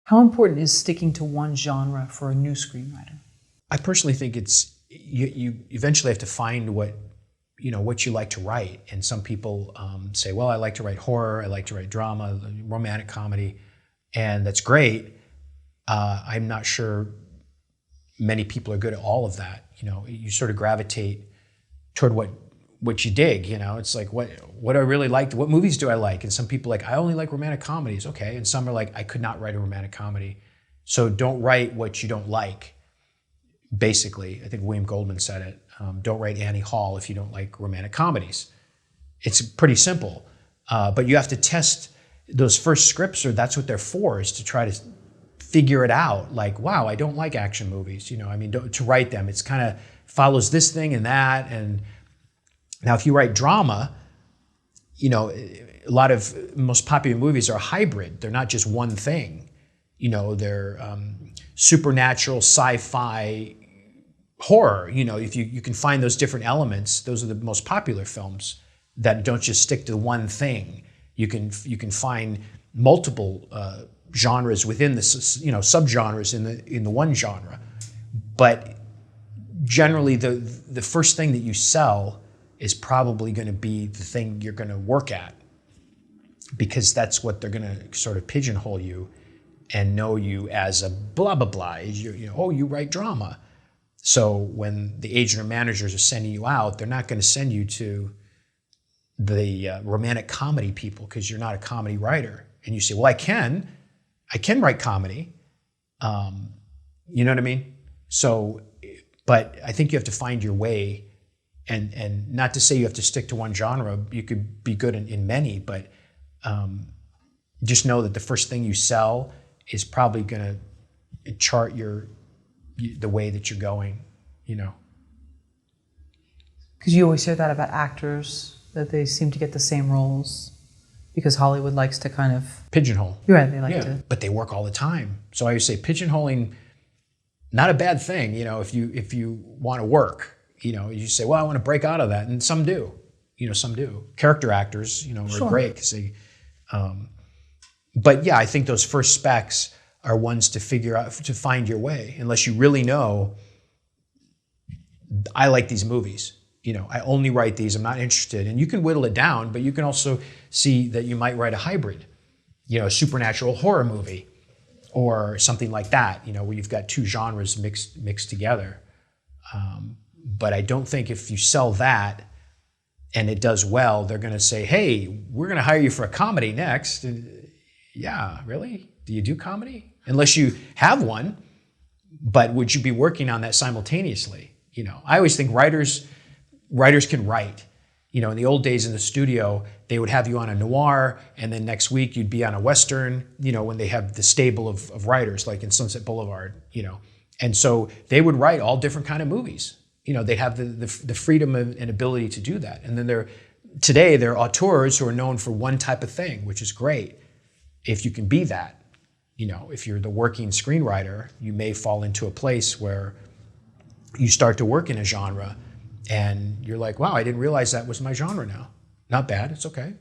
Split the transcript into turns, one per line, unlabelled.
How important is sticking to one genre for a new screenwriter?
I personally think it's, you eventually have to find what you like to write. And some people say, well, I like to write horror, I like to write drama, romantic comedy, and that's great. I'm not sure many people are good at all of that. You sort of gravitate toward what you dig. It's like, what I really like, what movies do I like? And some people I only like romantic comedies. Okay. And some are like, I could not write a romantic comedy. So don't write what you don't like. Basically, I think William Goldman said it. Don't write Annie Hall if you don't like romantic comedies. It's pretty simple. But you have to test those first scripts, or that's what they're for, is to try to figure it out. Like, wow, I don't like action movies. To write them, it's kind of follows this thing and that. And now if you write drama, a lot of most popular movies are a hybrid. They're not just one thing. They're supernatural, sci-fi, horror. If you can find those different elements, those are the most popular films that don't just stick to one thing. You can find multiple genres within the subgenres in the one genre. But generally, the first thing that you sell is probably going to be the thing you're going to work at, because that's what they're going to sort of pigeonhole you and know you as a blah blah blah. You write drama. So when the agent or managers are sending you out, they're not going to send you to the romantic comedy people, because you're not a comedy writer. And you say, well, I can write comedy. You know what I mean? So, but I think you have to find your way, and not to say you have to stick to one genre. You could be good in many, but just know that the first thing you sell is probably going to chart the way that you're going,
Because you always hear that about actors, that they seem to get the same roles because Hollywood likes to kind of
pigeonhole.
You're right, they like to.
But they work all the time. So I always say pigeonholing, not a bad thing, if you want to work. You say, well, I want to break out of that, and some do. Some do. Character actors,
Sure.
are great because they. But yeah, I think those first specs are ones to figure out, to find your way. Unless you really know, I like these movies. I only write these. I'm not interested. And you can whittle it down, but you can also see that you might write a hybrid, a supernatural horror movie, or something like that. Where you've got two genres mixed together. But I don't think if you sell that and it does well, they're going to say, hey, we're going to hire you for a comedy next. And yeah, really? Do you do comedy? Unless you have one, but would you be working on that simultaneously? I always think writers can write. In the old days in the studio, they would have you on a noir, and then next week you'd be on a Western, when they have the stable of writers, like in Sunset Boulevard, And so they would write all different kind of movies. They'd have the freedom and ability to do that. And then today they're auteurs who are known for one type of thing, which is great. If you can be that, if you're the working screenwriter, you may fall into a place where you start to work in a genre and you're like, wow, I didn't realize that was my genre now. Not bad, it's okay,